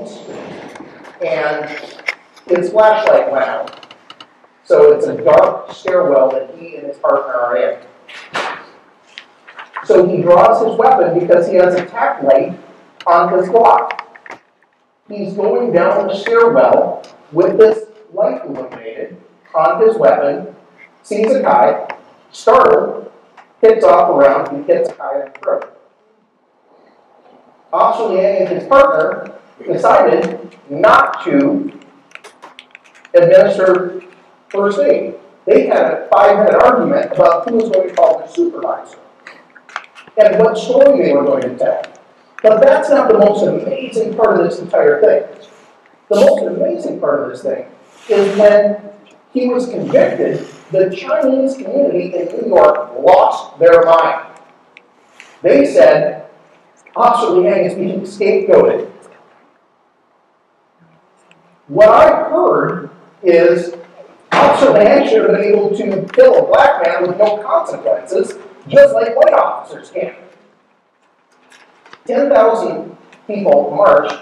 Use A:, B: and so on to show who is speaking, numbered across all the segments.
A: phones, and his flashlight went out. So it's a dark stairwell that he and his partner are in. So he draws his weapon because he has a tack light on his Glock. He's going down the stairwell with this light illuminated on his weapon, sees a guy, startled, hits off a round, and hits a guy in the throat. Officer Liang and his partner decided not to administer first aid. They had a 5-minute argument about who was going to call their supervisor and what story they were going to tell. But that's not the most amazing part of this entire thing. The most amazing part of this thing is when he was convicted, the Chinese community in New York lost their mind. They said, Officer Liang is being scapegoated. What I heard is Officer Liang should have been able to kill a black man with no consequences, just like white officers can. 10,000 people marched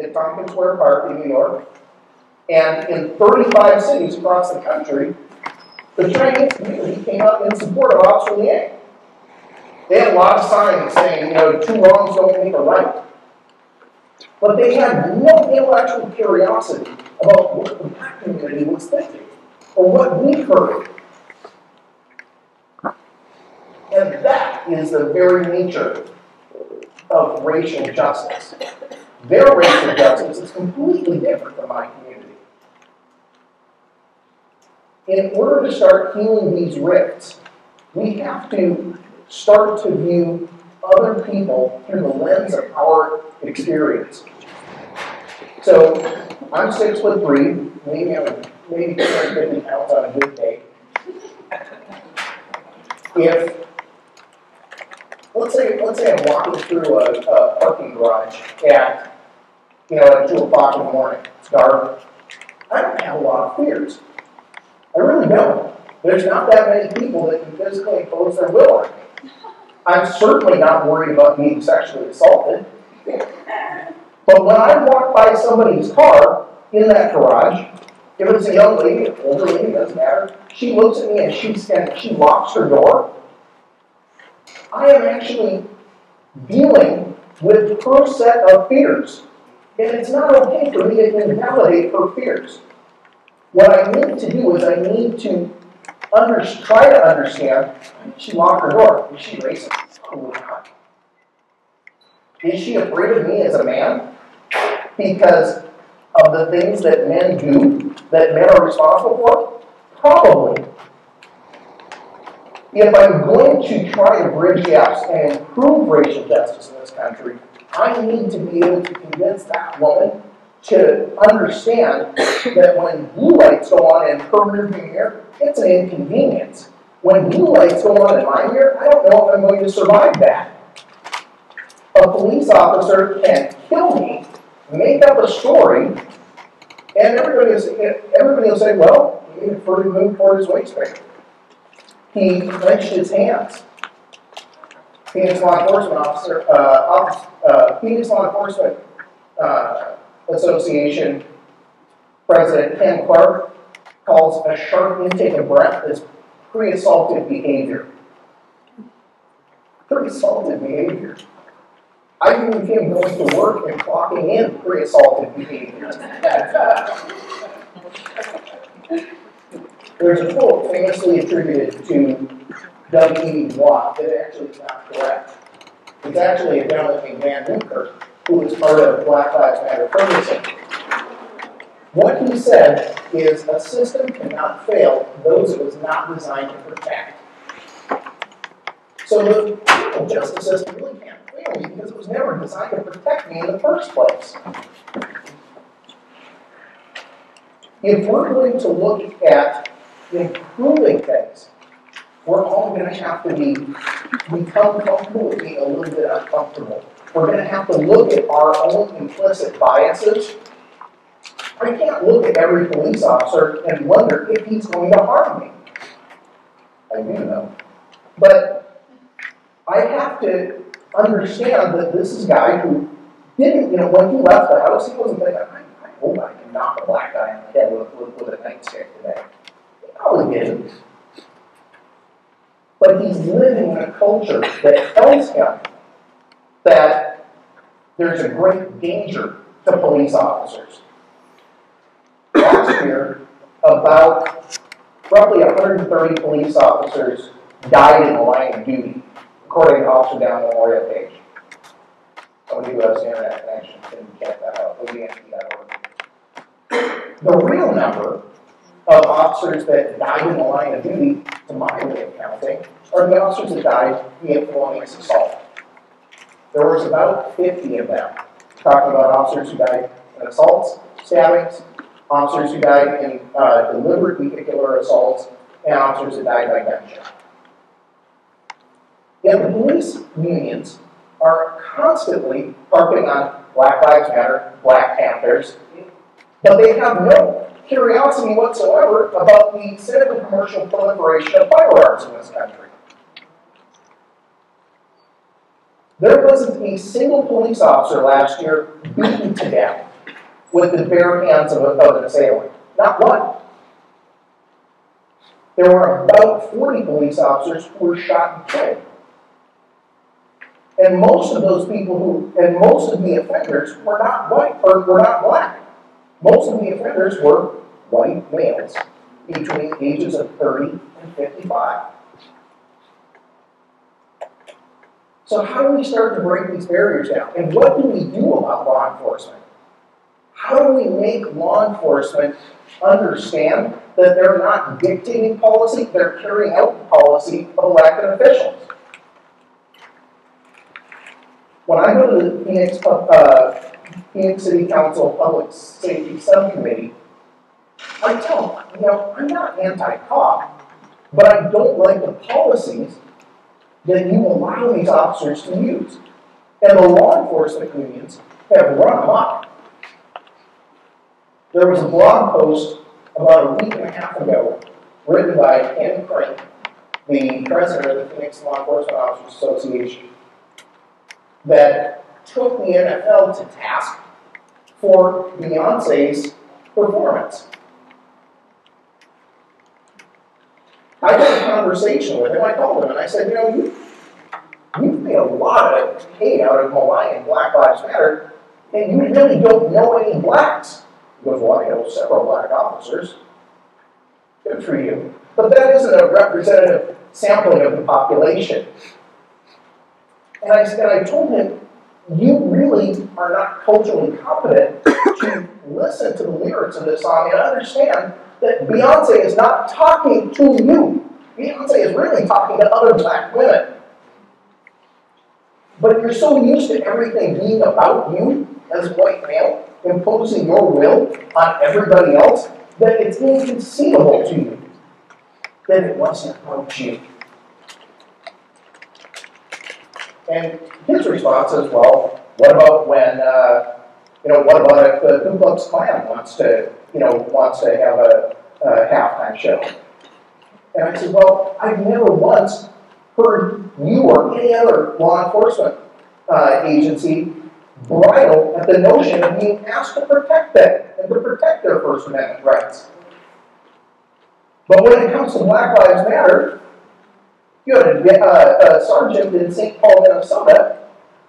A: at Tompkins Square Park in New York, and in 35 cities across the country, the Chinese community came out in support of Officer Liang. They had a lot of signs saying, two wrongs don't make a right. But they had no intellectual curiosity about what the black community was thinking, or what we heard. And that is the very nature of racial justice. Their racial justice is completely different from my community. In order to start healing these rifts, we have to start to view other people through the lens of our experience. So, I'm 6'3", maybe 250 pounds on a good day. Let's say I'm walking through a parking garage at 2 o'clock in the morning. It's dark. I don't have a lot of fears. I really don't. There's not that many people that can physically impose their will on me. I'm certainly not worried about being sexually assaulted. But when I walk by somebody's car in that garage, if it's a young lady, an older lady, doesn't matter, she looks at me and she locks her door, I am actually dealing with her set of fears. And it's not okay for me to invalidate her fears. What I need to do is I need to try to understand, why did she lock her door? Is she racist? Probably not. Is she afraid of me as a man? Because of the things that men do, that men are responsible for? Probably. If I'm going to try to bridge gaps and improve racial justice in this country, I need to be able to convince that woman to understand that when blue lights go on in her rearview mirror, it's an inconvenience. When blue lights go on in my mirror, I don't know if I'm going to survive that. A police officer can kill me, make up a story, and everybody will say, well, he preferred to move toward his waistband. He clenched his hands. Phoenix Law Enforcement Association President Ken Clark calls a sharp intake of breath as pre-assaultive behavior. Pre-assaultive behavior. I believe him going to work and clocking in pre-assaultive behavior. There's a quote famously attributed to W.E.B. Watt that actually is not correct. It's actually a gentleman named Van Newkirk, who was part of Black Lives Matter protesting. What he said is a system cannot fail those it was not designed to protect. So the criminal justice system really can't fail me because it was never designed to protect me in the first place. If we're going to look at improving things, we're all going to have to become comfortable with being a little bit uncomfortable. We're going to have to look at our own implicit biases. I can't look at every police officer and wonder if he's going to harm me. I do know. But I have to understand that this is a guy who didn't, when he left the house, he wasn't thinking, I hope I can knock a black guy on the head with a nightstick today. He probably didn't. But he's living in a culture that tells him that there's a great danger to police officers. Last year, about roughly 130 police officers died in the line of duty, according to Officer Down Memorial page. Somebody who has an internet connection can check that out. The real number of officers that died in the line of duty, to my way of counting, are the officers that died via felonious assault. There was about 50 of them, talking about officers who died in assaults, stabbings, officers who died in deliberate vehicular assaults, and officers that died by gunshot. Yet the police unions are constantly harping on Black Lives Matter, Black Panthers, but they have no curiosity whatsoever about the cynical commercial proliferation of firearms in this country. There wasn't a single police officer last year beaten to death with the bare hands of an assailant. Not one. There were about 40 police officers who were shot and killed. And most of those people most of the offenders were not white, or were not black. Most of the offenders were white males between the ages of 30 and 55. So how do we start to break these barriers down? And what do we do about law enforcement? How do we make law enforcement understand that they're not dictating policy, they're carrying out the policy of elected officials? When I go to the Phoenix City Council Public Safety Subcommittee, I tell them, I'm not anti-cop, but I don't like the policies that you allow these officers to use. And the law enforcement unions have run amok. There was a blog post about a week and a half ago written by Ken Crane, the president of the Phoenix Law Enforcement Officers Association, that took the NFL to task for Beyonce's performance. I had a conversation with him. I called him and I said, you've made a lot of hate out of maligning Black Lives Matter, and you really don't know any blacks. He goes, well, I know several black officers. Good for you. But that isn't a representative sampling of the population. And I told him, you really are not culturally competent to listen to the lyrics of this song and understand that Beyonce is not talking to you. Beyonce is really talking to other black women. But you're so used to everything being about you as a white male, imposing your will on everybody else, that it's inconceivable to you that it wasn't about you. And his response is, well, what about when, what about if the Ku Klux Klan wants to have a halftime show? And I said, well, I've never once heard you or any other law enforcement agency bridle at the notion of being asked to protect them and to protect their First Amendment rights. But when it comes to Black Lives Matter, you had a sergeant in St. Paul, Minnesota,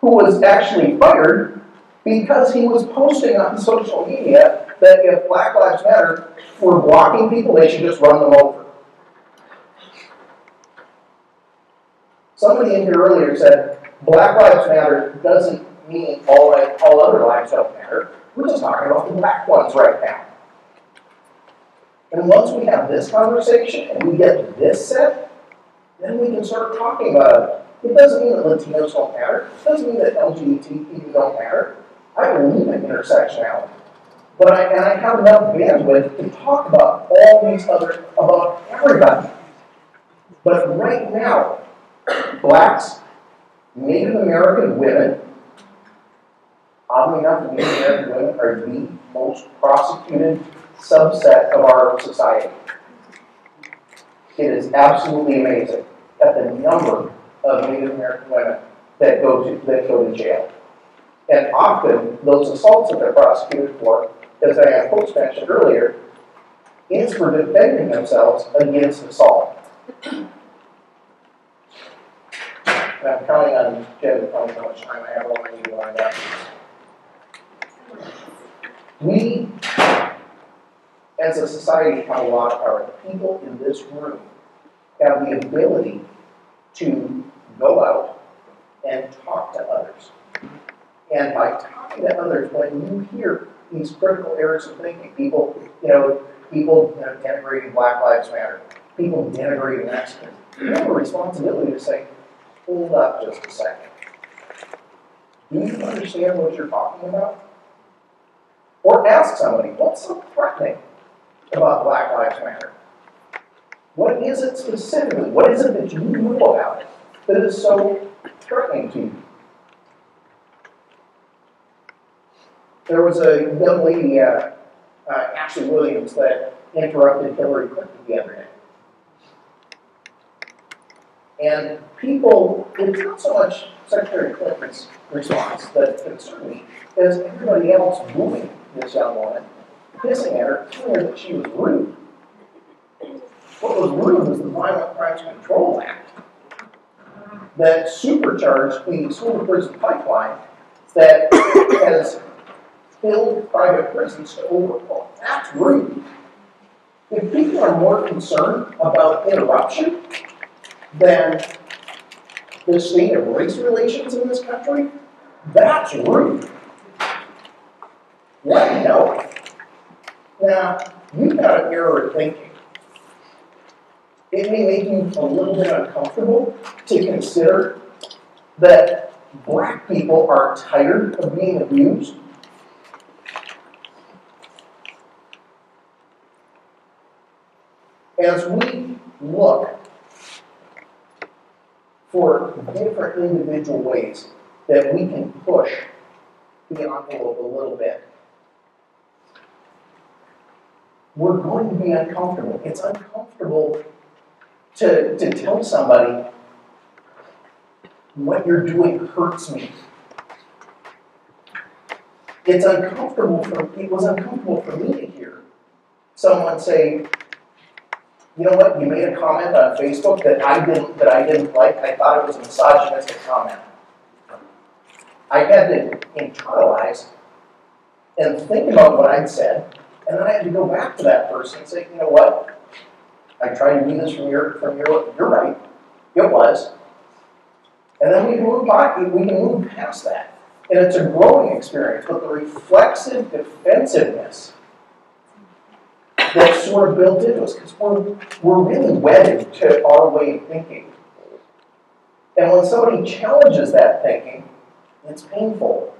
A: who was actually fired because he was posting on social media that if Black Lives Matter were blocking people, they should just run them over. Somebody in here earlier said, Black Lives Matter doesn't mean all other lives don't matter. We're just talking about the black ones right now. And once we have this conversation and we get this set, then we can start talking about it. It doesn't mean that Latinos don't matter. It doesn't mean that LGBT people don't matter. I believe in intersectionality. But I have enough bandwidth to talk about all these about everybody. But right now, blacks, Native American women, oddly enough, Native American women are the most prosecuted subset of our society. It is absolutely amazing at the number of Native American women that go to jail. And often, those assaults that they're prosecuted for, as I folks mentioned earlier, is for defending themselves against assault. And I'm counting on Jen to tell me how much time I have when you wind up. We, as a society, have a lot of power. The people in this room have the ability to go out and talk to others. And by talking to others, when you hear these critical errors of thinking, people denigrating Black Lives Matter, people denigrating Mexicans, you have a responsibility to say, hold up just a second. Do you understand what you're talking about? Or ask somebody, what's so threatening about Black Lives Matter? What is it specifically? What is it that you know about it that is so threatening to you? There was a young lady, Ashley Williams, that interrupted Hillary Clinton the other day. And people, it's not so much Secretary Clinton's response that concerned me as everybody else booing this young woman, pissing at her, telling her that she was rude. What was rude was the Violent Crimes Control Act that supercharged the school-to-prison pipeline that has filled private prisons to overflow. That's rude. If people are more concerned about interruption than the state of race relations in this country, that's rude. Let me know. Now, you've got an error of thinking. It may make you a little bit uncomfortable to consider that Black people are tired of being abused. As we look for different individual ways that we can push the envelope a little bit, we're going to be uncomfortable. It's uncomfortable to tell somebody what you're doing hurts me. It was uncomfortable for me to hear someone say, you know what, you made a comment on Facebook that I didn't like. I thought it was a misogynistic comment. I had to internalize and think about what I'd said, and then I had to go back to that person and say, you know what? I tried to do this you're right. It was. And then we can move past that. And it's a growing experience, but the reflexive defensiveness that's sort of built into us, because we're really wedded to our way of thinking. And when somebody challenges that thinking, it's painful.